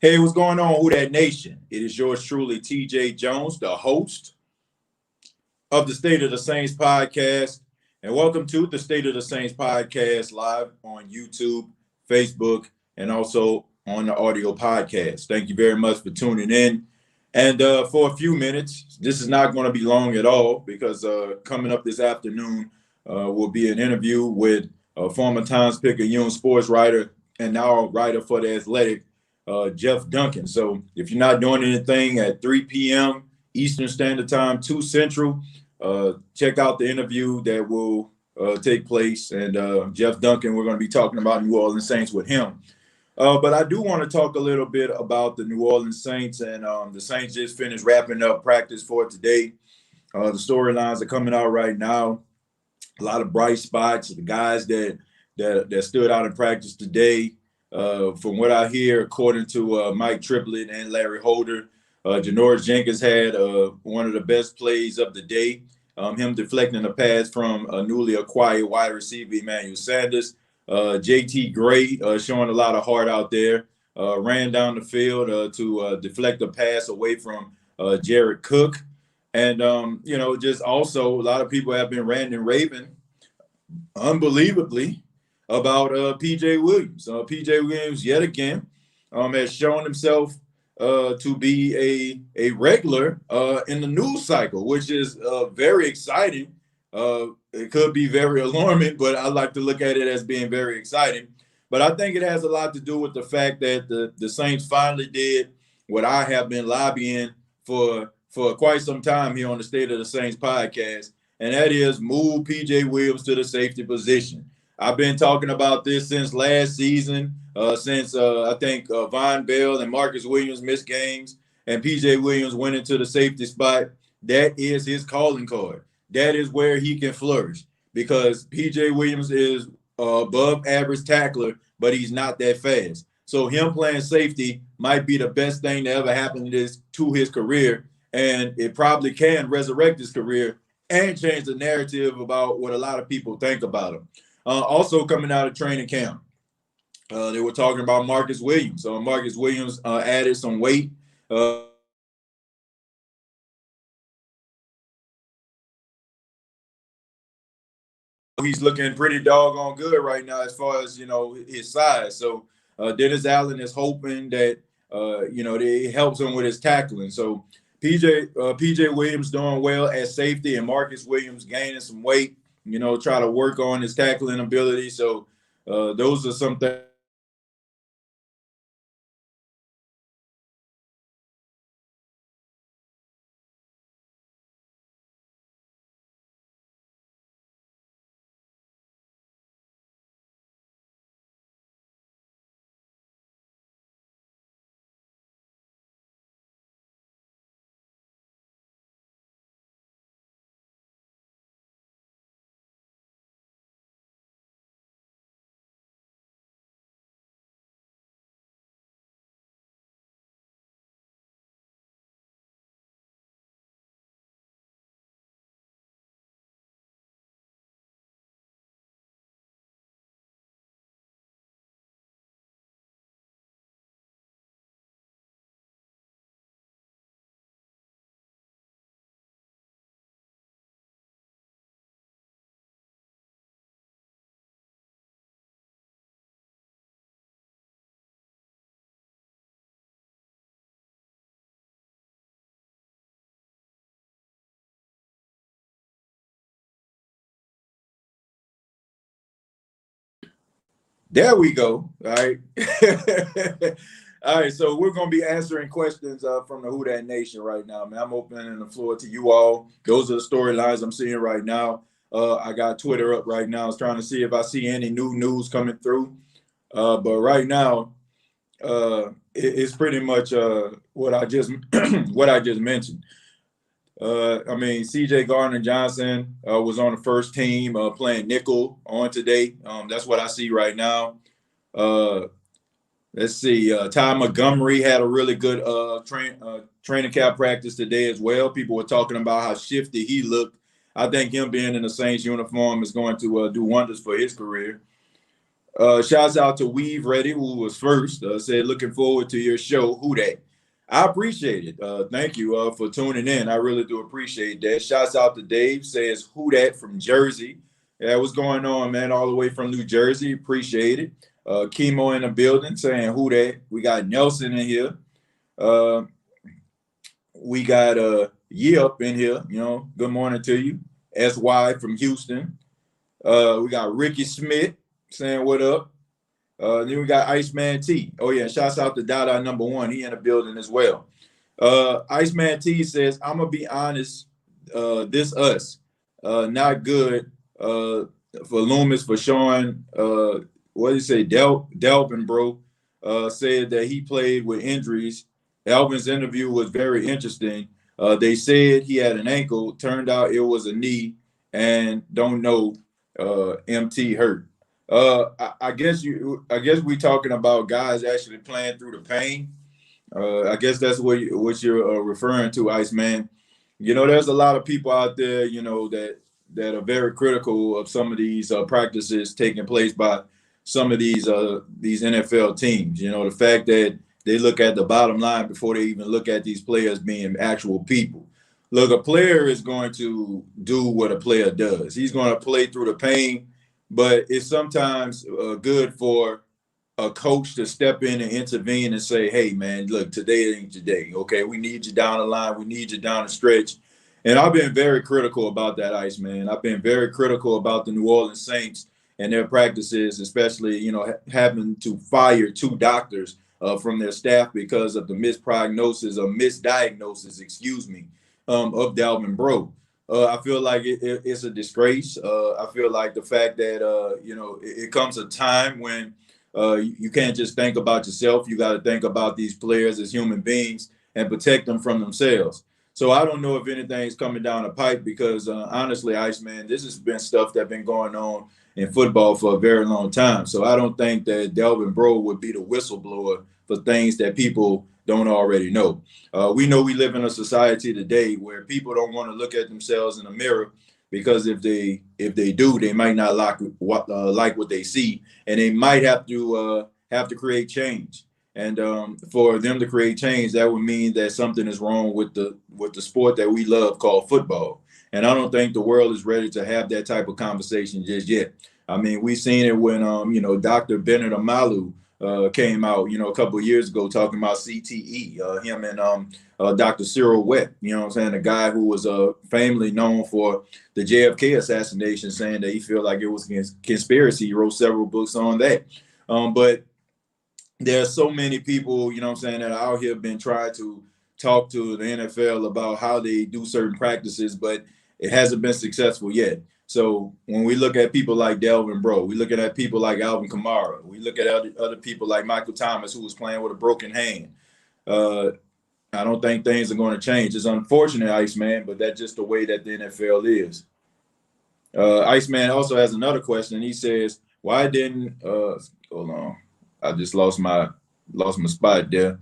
Hey, what's going on, Who Dat Nation? It is yours truly, TJ Jones, the host of the State of the Saints podcast. And welcome to the State of the Saints podcast live on YouTube, Facebook, and also on the audio podcast. Thank you very much for tuning in. And for a few minutes, this is not going to be long at all because coming up this afternoon will be an interview with a former Times-Picayune sports writer and now writer for The Athletic, Jeff Duncan. So if you're not doing anything at 3 p.m. Eastern Standard Time, 2 Central, check out the interview that will take place. And Jeff Duncan, we're going to be talking about New Orleans Saints with him. But I do want to talk a little bit about the New Orleans Saints. And the Saints just finished wrapping up practice for today. The storylines are coming out right now. A lot of bright spots. The guys that stood out in practice today. From what I hear, according to Mike Triplett and Larry Holder, Janoris Jenkins had one of the best plays of the day, him deflecting a pass from a newly acquired wide receiver, Emmanuel Sanders. JT Gray showing a lot of heart out there, ran down the field to deflect a pass away from Jared Cook. And, just also a lot of people have been ranting and raving, unbelievably, about P.J. Williams. P.J. Williams, yet again, has shown himself to be a regular in the news cycle, which is very exciting. It could be very alarming, but I like to look at it as being very exciting. But I think it has a lot to do with the fact that the Saints finally did what I have been lobbying for quite some time here on the State of the Saints podcast, and that is move P.J. Williams to the safety position. I've been talking about this since last season, since I think Von Bell and Marcus Williams missed games and P.J. Williams went into the safety spot. That is his calling card. That is where he can flourish because P.J. Williams is above average tackler, but he's not that fast. So him playing safety might be the best thing that ever happened to his career, and it probably can resurrect his career and change the narrative about what a lot of people think about him. Also coming out of training camp, they were talking about Marcus Williams. Marcus Williams added some weight. He's looking pretty doggone good right now as far as, his size. So Dennis Allen is hoping that, it helps him with his tackling. So PJ Williams doing well at safety and Marcus Williams gaining some weight. Try to work on his tackling ability. So those are some things. There we go. All right. All right. So we're going to be answering questions from the Who Dat Nation right now, man. I'm opening the floor to you all. Those are the storylines I'm seeing right now. I got Twitter up right now. I was trying to see if I see any new news coming through. But right now, it's pretty much what I just mentioned. C.J. Gardner-Johnson was on the first team playing nickel on today. That's what I see right now. Let's see. Ty Montgomery had a really good training camp practice today as well. People were talking about how shifty he looked. I think him being in the Saints uniform is going to do wonders for his career. Shouts out to Weave Ready, who was first. Said, looking forward to your show. Who that? I appreciate it. Thank you for tuning in. I really do appreciate that. Shouts out to Dave. Says, who that from Jersey? Yeah, what's going on, man? All the way from New Jersey. Appreciate it. Chemo in the building saying, who that? We got Nelson in here. We got Yip in here. Good morning to you. SY from Houston. We got Ricky Smith saying what up. Then we got Iceman T. Oh yeah, shouts out to Dada #1. He in the building as well. Iceman T says, I'm gonna be honest, this us. Not good for Loomis, for Sean. What did he say? Delvin, bro, said that he played with injuries. Alvin's interview was very interesting. They said he had an ankle. Turned out it was a knee, and don't know. MT hurt. I guess we talking about guys actually playing through the pain. I guess that's what you're referring to, Iceman. There's a lot of people out there, that are very critical of some of these practices taking place by some of these NFL teams. The fact that they look at the bottom line before they even look at these players being actual people. Look, a player is going to do what a player does. He's going to play through the pain, but it's sometimes good for a coach to step in and intervene and say, hey, man, look, today ain't today. Okay, we need you down the line. We need you down the stretch. And I've been very critical about that, Iceman. I've been very critical about the New Orleans Saints and their practices, especially, having to fire 2 doctors from their staff because of the misdiagnosis, of Dalvin Bro. I feel like it's a disgrace. I feel like the fact that, it comes a time when you can't just think about yourself. You got to think about these players as human beings and protect them from themselves. So I don't know if anything's coming down the pipe because, honestly, Iceman, this has been stuff that's been going on in football for a very long time. So I don't think that Dalvin Bro would be the whistleblower for things that people don't already know. We know we live in a society today where people don't want to look at themselves in the mirror because if they do, they might not like what they see, and they might have to create change. And for them to create change, that would mean that something is wrong with the sport that we love called football. And I don't think the world is ready to have that type of conversation just yet. I mean, we've seen it when Dr. Bennett Amalu came out, a couple of years ago talking about CTE, him and Dr. Cyril Wett, the guy who was famously known for the JFK assassination, saying that he felt like it was a conspiracy. He wrote several books on that. But there are so many people, that are out here been trying to talk to the NFL about how they do certain practices, but it hasn't been successful yet. So when we look at people like Dalvin Bro, we looking at people like Alvin Kamara, we look at other people like Michael Thomas, who was playing with a broken hand. I don't think things are going to change. It's unfortunate, Iceman, but that's just the way that the NFL is. Iceman also has another question. He says, why didn't hold on. I just lost my spot there.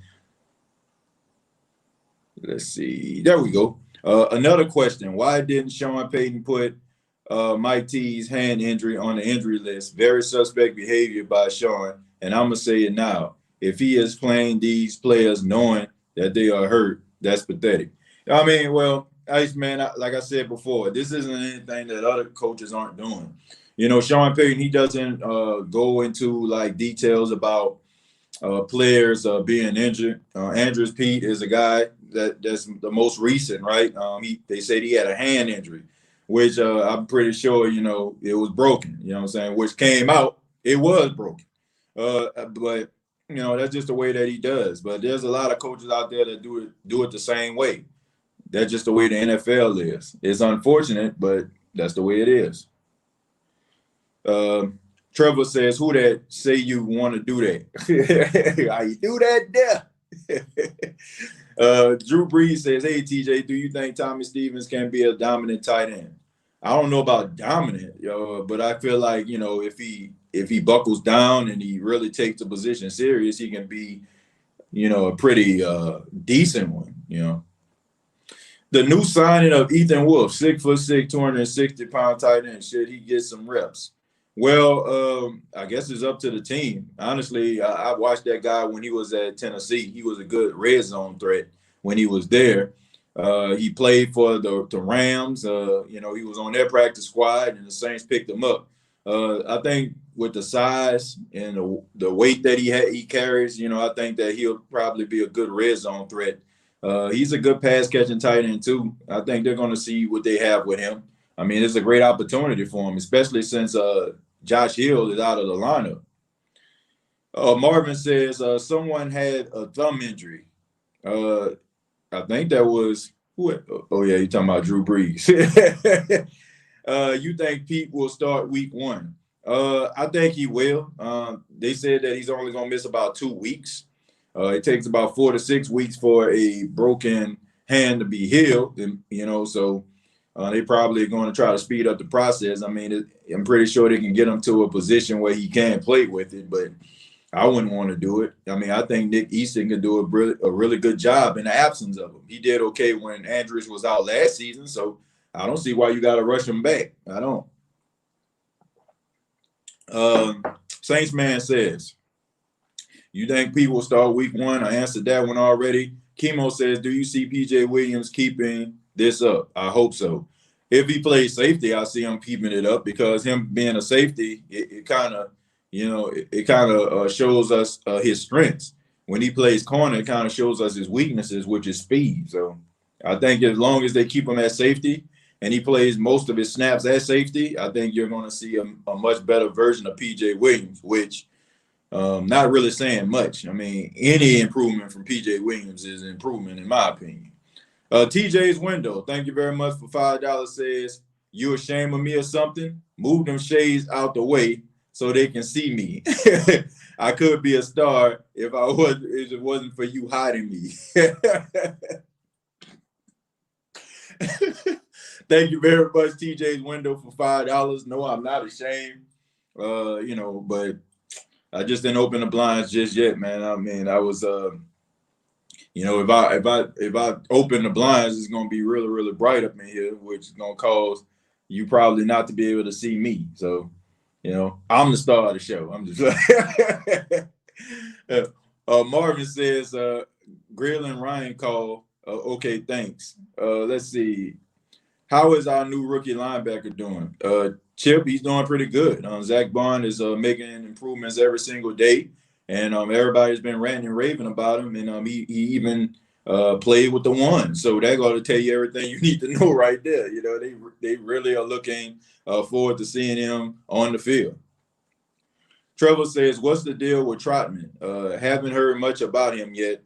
Let's see. There we go. Another question. Why didn't Sean Payton put Mike T's hand injury on the injury list? Very suspect behavior by Sean. And I'm going to say it now. If he is playing these players knowing that they are hurt, that's pathetic. I mean, well, Iceman, like I said before, this isn't anything that other coaches aren't doing. Sean Payton, he doesn't go into like details about players being injured. Andrews Pete is a guy that's the most recent, right? They said he had a hand injury, which I'm pretty sure, it was broken, which came out, it was broken. But, that's just the way that he does. But there's a lot of coaches out there that do it the same way. That's just the way the NFL is. It's unfortunate, but that's the way it is. Trevor says, who that say you want to do that? How you do that there? Drew Brees says, hey, TJ, do you think Tommy Stevens can be a dominant tight end? I don't know about dominant, but I feel like, if he buckles down and he really takes the position serious, he can be, a pretty decent one, The new signing of Ethan Wolf, 6'6", 260-pound tight end, should he get some reps? Well, I guess it's up to the team. Honestly, I watched that guy when he was at Tennessee. He was a good red zone threat when he was there. He played for the Rams. He was on their practice squad, and the Saints picked him up. I think with the size and the weight that he carries, I think that he'll probably be a good red zone threat. He's a good pass catching tight end too. I think they're going to see what they have with him. I mean, it's a great opportunity for him, especially since Josh Hill is out of the lineup. Marvin says someone had a thumb injury. I think that was who? Oh yeah, you're talking about Drew Brees. You think Pete will start week 1? I think he will. They said that he's only going to miss about 2 weeks. It takes about 4 to 6 weeks for a broken hand to be healed, and, so they probably going to try to speed up the process. I mean, I'm pretty sure they can get him to a position where he can play with it, but I wouldn't want to do it. I mean, I think Nick Easton can do a really good job in the absence of him. He did okay when Andrews was out last season, so I don't see why you got to rush him back. I don't. Saints Man says, you think Pete will start week 1? I answered that one already. Chemo says, do you see P.J. Williams keeping this up? I hope so. If he plays safety, I see him keeping it up because him being a safety, it kind of shows us his strengths. When he plays corner, it kind of shows us his weaknesses, which is speed. So I think as long as they keep him at safety and he plays most of his snaps at safety, I think you're going to see a much better version of P.J. Williams, which not really saying much. I mean, any improvement from P.J. Williams is an improvement in my opinion. TJs Window, thank you very much for $5. Says, you ashamed of me or something? Move them shades out the way so they can see me. I could be a star if it wasn't for you hiding me. Thank you very much, TJ's Window, for $5. No, I'm not ashamed. But I just didn't open the blinds just yet, man. I mean, I was if I open the blinds, it's gonna be really, really bright up in here, which is gonna cause you probably not to be able to see me. So, I'm the star of the show. I'm just Marvin says, Grill and Ryan call. Okay, thanks. Let's see. How is our new rookie linebacker doing? Chip, he's doing pretty good. Zach Bond is making improvements every single day. And everybody's been ranting and raving about him. And he even played with the one. So that got to tell you everything you need to know right there. They really are looking forward to seeing him on the field. Trevor says, what's the deal with Trotman? Haven't heard much about him yet.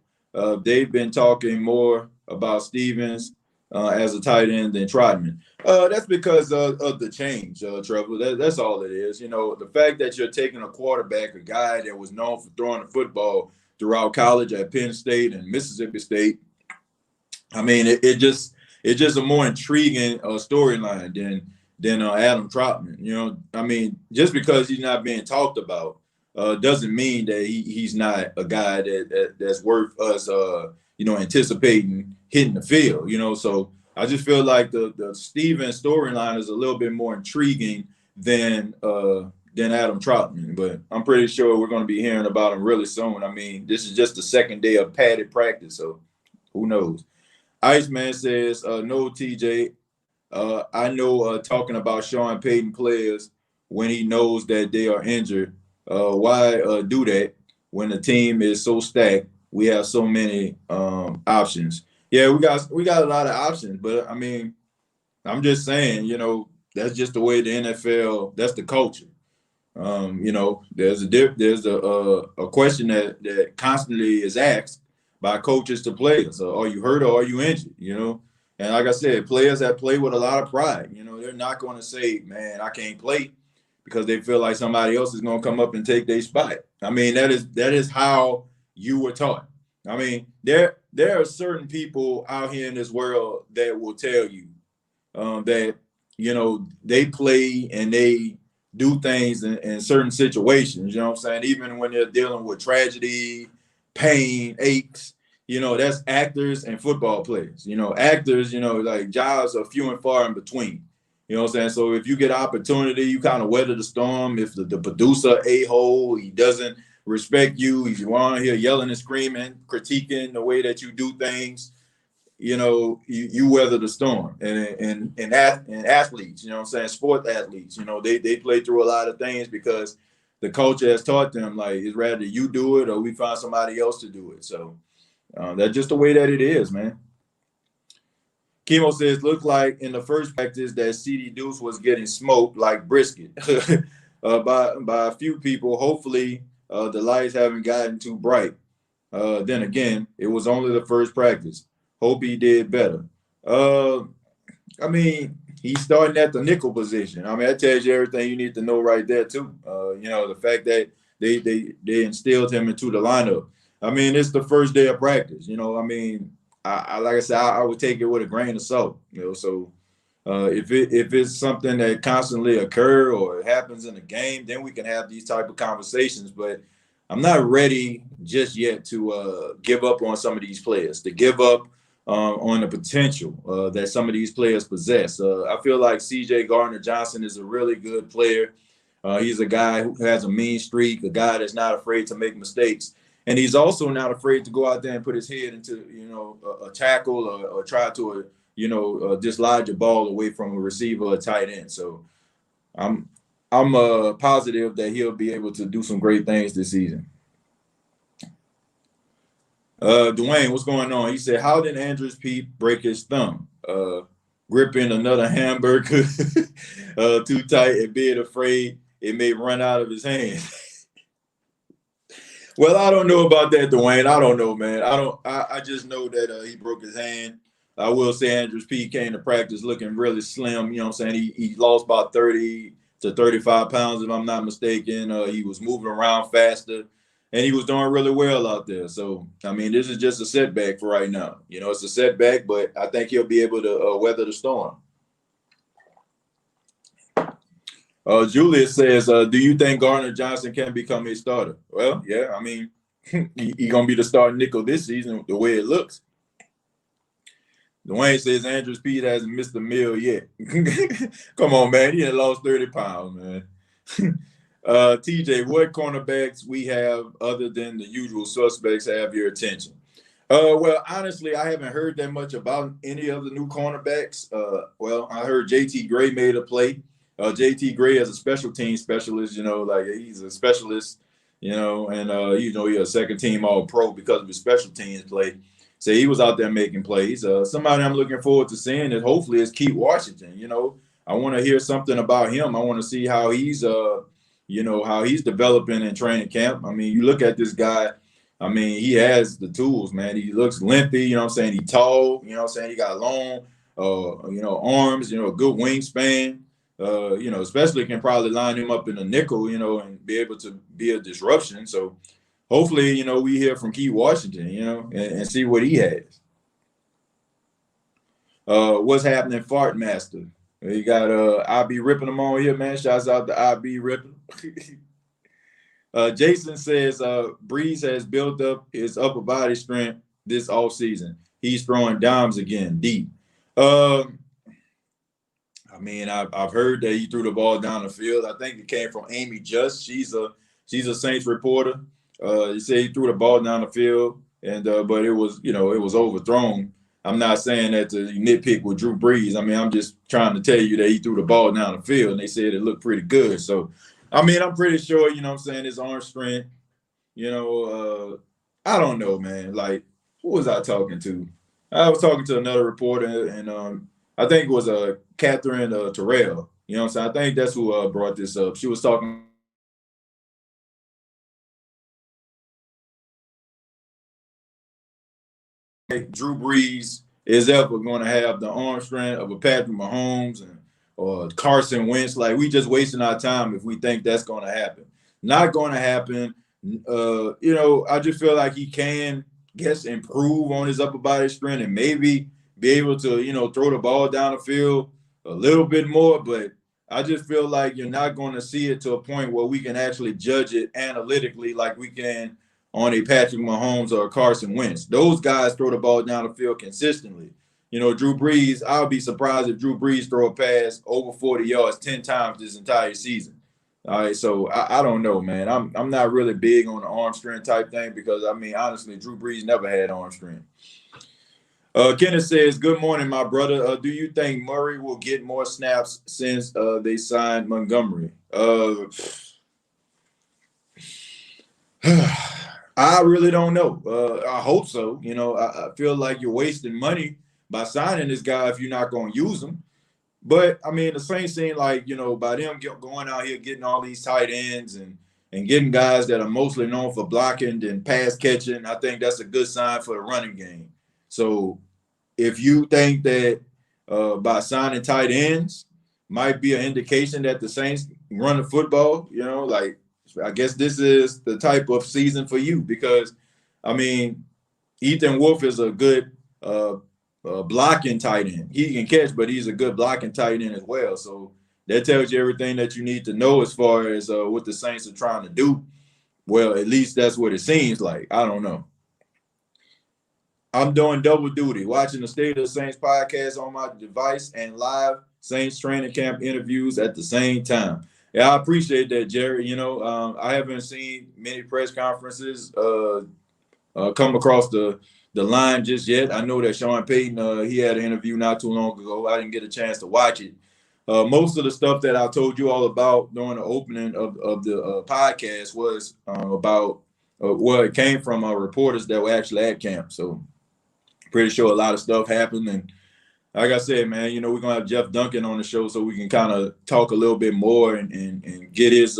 They've been talking more about Stevens as a tight end than Trotman. That's because of the change, Trevor. That's all it is. The fact that you're taking a quarterback, a guy that was known for throwing the football throughout college at Penn State and Mississippi State. I mean, it's just a more intriguing storyline than Adam Trotman. I mean, just because he's not being talked about doesn't mean that he's not a guy that's worth us anticipating hitting the field. So I just feel like the Stevens storyline is a little bit more intriguing than Adam Trotman, but I'm pretty sure we're going to be hearing about him really soon. I mean, this is just the second day of padded practice, so who knows? Iceman says, no, TJ. I know talking about Sean Payton players when he knows that they are injured. Why do that when the team is so stacked? We have so many options. Yeah, we got a lot of options, but I mean, I'm just saying, that's just the way the NFL. That's the culture. There's a question that constantly is asked by coaches to players. Are you hurt or are you injured? And like I said, players that play with a lot of pride. They're not going to say, "Man, I can't play," because they feel like somebody else is going to come up and take their spot. I mean, that is how you were taught. I mean, there are certain people out here in this world that will tell you that they play and they do things in certain situations. You know what I'm saying? Even when they're dealing with tragedy, pain, aches. That's actors and football players. Actors, like jobs are few and far in between. You know what I'm saying? So if you get opportunity, you kind of weather the storm. If the producer a-hole, he doesn't respect you, he's around here yelling and screaming, critiquing the way that you do things, you know, you weather the storm. And athletes, you know what I'm saying, sport athletes, you know, they play through a lot of things because the culture has taught them, like, it's rather you do it or we find somebody else to do it. So that's just the way that it is, man. Chemo says, looked like in the first practice that CD Deuce was getting smoked like brisket by a few people. Hopefully, the lights haven't gotten too bright. Then again, it was only the first practice. Hope he did better. I mean, he's starting at the nickel position. I mean, that tells you everything you need to know right there, too. You know, the fact that they instilled him into the lineup. I mean, it's the first day of practice. You know, I mean, I like I said, I would take it with a grain of salt. You know, so if it's something that constantly occur or it happens in a game, then we can have these type of conversations. But I'm not ready just yet to give up on some of these players, to give up on the potential that some of these players possess. I feel like C.J. Gardner-Johnson is a really good player. He's a guy who has a mean streak, a guy that's not afraid to make mistakes. And he's also not afraid to go out there and put his head into, you know, a tackle or try to, you know, dislodge a ball away from a receiver or tight end. So I'm positive that he'll be able to do some great things this season. Dwayne, what's going on? He said, how did Andrews Pete break his thumb? Gripping another hamburger too tight and being afraid it may run out of his hand. Well, I don't know about that, Dwayne. I don't know, man. I just know that he broke his hand. I will say Andrews Pete came to practice looking really slim. You know what I'm saying? He lost about 30 to 35 pounds, if I'm not mistaken. He was moving around faster, and he was doing really well out there. So, I mean, this is just a setback for right now. You know, it's a setback, but I think he'll be able to weather the storm. Julius says, do you think Gardner-Johnson can become a starter? Well, yeah, I mean, he's going to be the starting nickel this season, the way it looks. Dwayne says Andrews Pete hasn't missed a meal yet. Come on, man. He had lost 30 pounds, man. TJ, what cornerbacks we have other than the usual suspects have your attention? Well, honestly, I haven't heard that much about any of the new cornerbacks. Well, I heard JT Gray made a play. JT Gray as a special team specialist, you know, like he's a specialist, you know, and, you know, he's a second team All-Pro because of his special teams play. So he was out there making plays. Somebody I'm looking forward to seeing it, hopefully, is Keith Washington. You know, I want to hear something about him. I want to see how he's, you know, how he's developing in training camp. I mean, you look at this guy. I mean, he has the tools, man. He looks lengthy, you know what I'm saying? He's tall, you know what I'm saying? He got long, you know, arms, you know, a good wingspan. You know, especially can probably line him up in a nickel, you know, and be able to be a disruption. So hopefully, you know, we hear from Keith Washington, you know, and see what he has. What's happening, Fart Master? You got IB ripping them on here, man. Shouts out to IB ripping. Jason says Breeze has built up his upper body strength this offseason. He's throwing dimes again, deep. I mean, I've heard that he threw the ball down the field. I think it came from Amy Just. She's a Saints reporter. He said he threw the ball down the field, and but it was, you know, it was overthrown. I'm not saying that to nitpick with Drew Brees. I mean, I'm just trying to tell you that he threw the ball down the field, and they said it looked pretty good. So, I mean, I'm pretty sure, you know what I'm saying, his arm strength, you know, I don't know, man. Like, who was I talking to? I was talking to another reporter, and I think it was Catherine Terrell. You know what I'm saying? I think that's who brought this up. She was talking. Drew Brees is ever going to have the arm strength of a Patrick Mahomes or Carson Wentz. Like, we just wasting our time if we think that's going to happen. Not going to happen. You know, I just feel like he can, improve on his upper body strength and maybe be able to, you know, throw the ball down the field a little bit more. But I just feel like you're not going to see it to a point where we can actually judge it analytically like we can on a Patrick Mahomes or a Carson Wentz. Those guys throw the ball down the field consistently. Drew Brees, I'll be surprised if Drew Brees throw a pass over 40 yards 10 times this entire season. All right, so I don't know, man. I'm not really big on the arm strength type thing because, honestly, Drew Brees never had arm strength. Kenneth says, good morning, my brother. Do you think Murray will get more snaps since they signed Montgomery? I really don't know. I hope so. I feel like you're wasting money by signing this guy if you're not going to use him. But, the Saints seem like, by them going out here getting all these tight ends and getting guys that are mostly known for blocking and pass catching, I think that's a good sign for the running game. So if you think that by signing tight ends might be an indication that the Saints run the football, I guess this is the type of season for you because, Ethan Wolf is a good blocking tight end. He can catch, but he's a good blocking tight end as well. So that tells you everything that you need to know as far as what the Saints are trying to do. Well, at least that's what it seems like. I don't know. I'm doing double duty, watching the State of the Saints podcast on my device and live Saints training camp interviews at the same time. Yeah, I appreciate that, Jerry. I haven't seen many press conferences come across the line just yet. I know that Sean Payton, he had an interview not too long ago. I didn't get a chance to watch it. Most of the stuff that I told you all about during the opening of the podcast was about it came from reporters that were actually at camp. So pretty sure a lot of stuff happened. And like I said, man, we're going to have Jeff Duncan on the show so we can kind of talk a little bit more and get his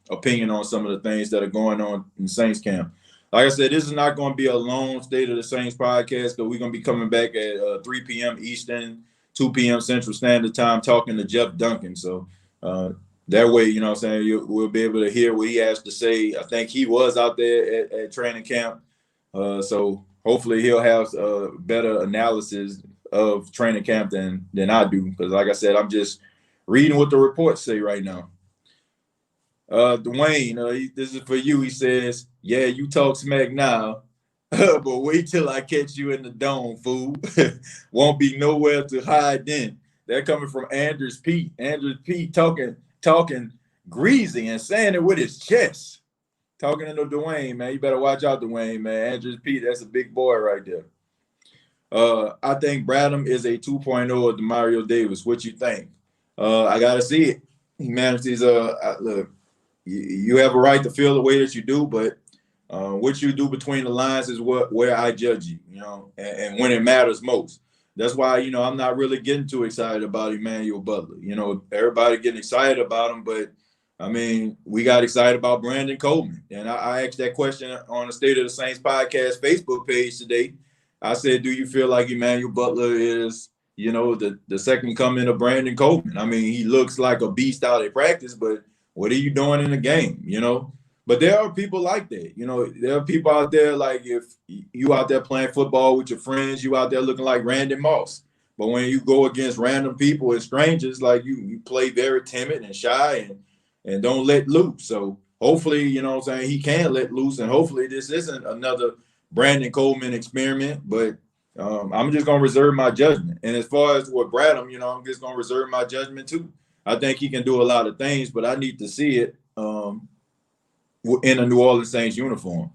opinion on some of the things that are going on in Saints camp. Like I said, this is not going to be a long State of the Saints podcast because we're going to be coming back at 3 p.m. Eastern, 2 p.m. Central Standard Time talking to Jeff Duncan. So that way, we'll be able to hear what he has to say. I think he was out there at training camp. So hopefully he'll have a better analysis of training camp than I do. Because like I said, I'm just reading what the reports say right now. Dwayne, this is for you. He says, yeah, you talk smack now, but wait till I catch you in the dome, fool. Won't be nowhere to hide then. They're coming from Andrews Pete. Andrews Pete talking greasy and saying it with his chest. Talking to Dwayne, man. You better watch out, Dwayne, man. Andrews Pete, that's a big boy right there. I think Bradham is a 2.0 of Demario Davis. What you think? I got to see it. He manages, look, you have a right to feel the way that you do, but what you do between the lines is where I judge you, and when it matters most. That's why, I'm not really getting too excited about Emmanuel Butler. Everybody getting excited about him, but, we got excited about Brandon Coleman. And I asked that question on the State of the Saints podcast Facebook page today. I said, do you feel like Emmanuel Butler is, the second coming of Brandon Coleman? He looks like a beast out at practice, but what are you doing in the game, But there are people like that. There are people out there like if you out there playing football with your friends, you out there looking like Randy Moss. But when you go against random people and strangers, like you play very timid and shy and don't let loose. So hopefully, he can let loose. And hopefully this isn't another Brandon Coleman experiment. But I'm just going to reserve my judgment. And as far as with Bradham, I'm just going to reserve my judgment too. I think he can do a lot of things, but I need to see it in a New Orleans Saints uniform.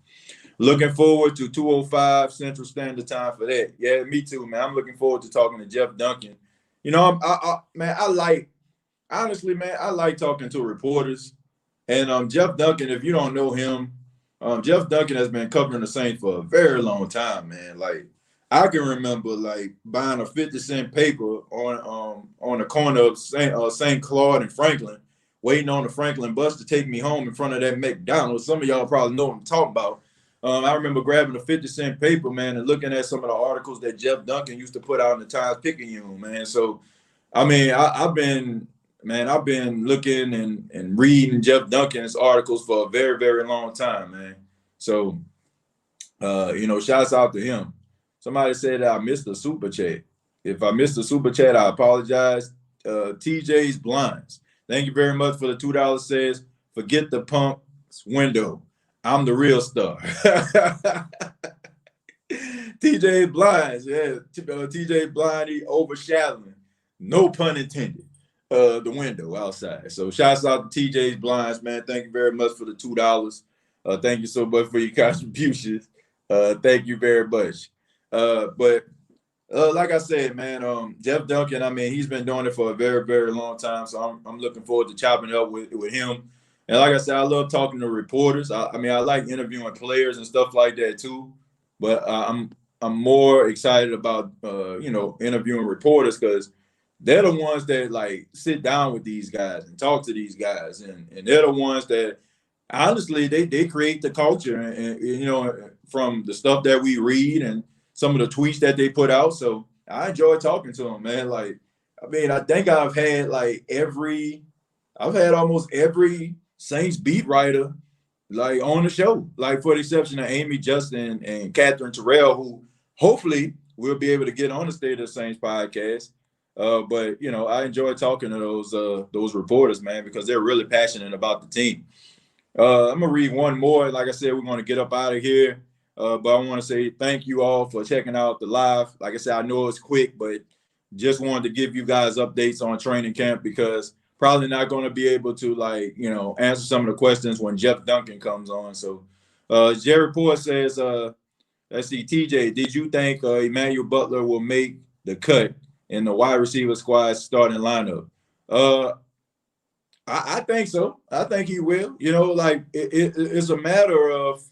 Looking forward to 2:05 Central Standard Time for that. Yeah, me too, man. I'm looking forward to talking to Jeff Duncan. I like talking to reporters. And Jeff Duncan, if you don't know him, Jeff Duncan has been covering the Saints for a very long time, man. Like, I can remember like buying a 50-cent paper on the corner of St. Claude and Franklin, waiting on the Franklin bus to take me home in front of that McDonald's. Some of y'all probably know what I'm talking about. I remember grabbing a 50-cent paper, man, and looking at some of the articles that Jeff Duncan used to put out in the Times-Picayune, man. So, I've been looking and reading Jeff Duncan's articles for a very, very long time, man. So, shouts out to him. Somebody said that I missed the super chat. If I missed the super chat, I apologize. TJs Blinds. Thank you very much for the $2. Says, forget the pumps window. I'm the real star. TJ's blinds, yeah. TJ blind, he overshadowing. No pun intended. The window outside. So shouts out to TJ's blinds, man. Thank you very much for the $2. Thank you so much for your contributions. Thank you very much. But like I said, man, Jeff Duncan, I mean, he's been doing it for a very, very long time. So I'm looking forward to chopping it up with him. And like I said, I love talking to reporters. I mean, I like interviewing players and stuff like that too. But I'm more excited about interviewing reporters because they're the ones that like sit down with these guys and talk to these guys, and they're the ones that honestly they create the culture, and from the stuff that we read and some of the tweets that they put out. So I enjoy talking to them, man. Like, I mean, I think I've had almost every Saints beat writer like on the show, like for the exception of Amy, Justin, and Catherine Terrell, who hopefully we'll be able to get on the State of the Saints podcast. But I enjoy talking to those reporters, man, because they're really passionate about the team. I'm gonna read one more. Like I said, we're gonna get up out of here. But I want to say thank you all for checking out the live. Like I said, I know it's quick, but just wanted to give you guys updates on training camp because probably not going to be able to answer some of the questions when Jeff Duncan comes on. So Jerry Poor says, let's see, TJ, did you think Emmanuel Butler will make the cut in the wide receiver squad starting lineup? I think so. I think he will. It's a matter of,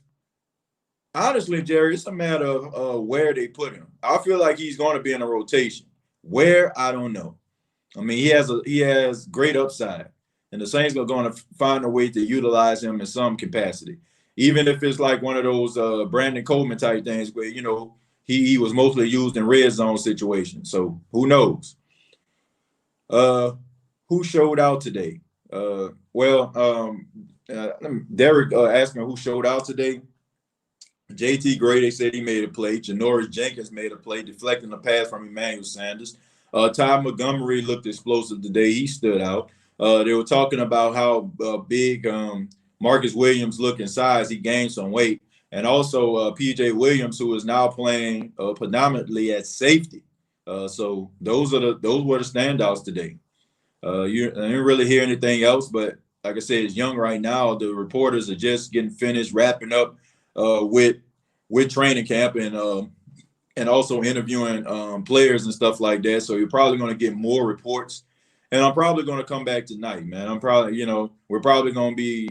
honestly, Jerry, it's a matter of where they put him. I feel like he's going to be in a rotation. Where, I don't know. I mean, he has great upside, and the Saints are going to find a way to utilize him in some capacity, even if it's like one of those Brandon Coleman type things where he was mostly used in red zone situations. So who knows? Who showed out today? Derek asking who showed out today. JT Gray, they said he made a play. Janoris Jenkins made a play, deflecting a pass from Emmanuel Sanders. Ty Montgomery looked explosive today. He stood out. They were talking about how big Marcus Williams looked in size. He gained some weight. And also PJ Williams, who is now playing predominantly at safety. So those were the standouts today. I didn't really hear anything else, but like I said, it's young right now. The reporters are just getting finished wrapping up with training camp and also interviewing players and stuff like that. So you're probably going to get more reports, and I'm probably going to come back tonight, man. I'm probably, we're probably going to be,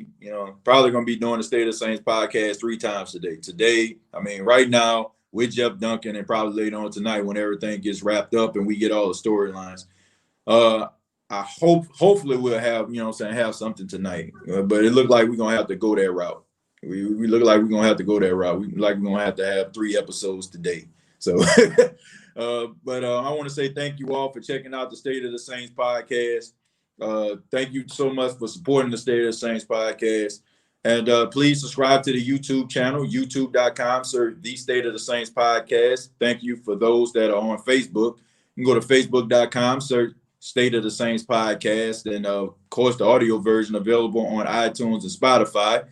doing the State of the Saints podcast 3 times today. Today, I mean, right now with Jeff Duncan, and probably later on tonight when everything gets wrapped up and we get all the storylines. I hopefully we'll have, have something tonight, but it looked like we're going to have to go that route. We look like we're going to have to go that route. We're going to have 3 episodes today. So, but I want to say thank you all for checking out the State of the Saints podcast. Thank you so much for supporting the State of the Saints podcast. And please subscribe to the YouTube channel, youtube.com, search the State of the Saints podcast. Thank you for those that are on Facebook. You can go to facebook.com, search State of the Saints podcast. And of course, the audio version available on iTunes and Spotify.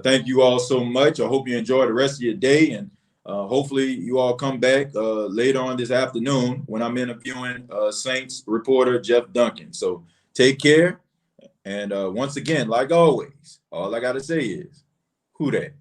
Thank you all so much. I hope you enjoy the rest of your day, and hopefully you all come back later on this afternoon when I'm interviewing Saints reporter Jeff Duncan. So take care. And once again, like always, all I got to say is, who dat?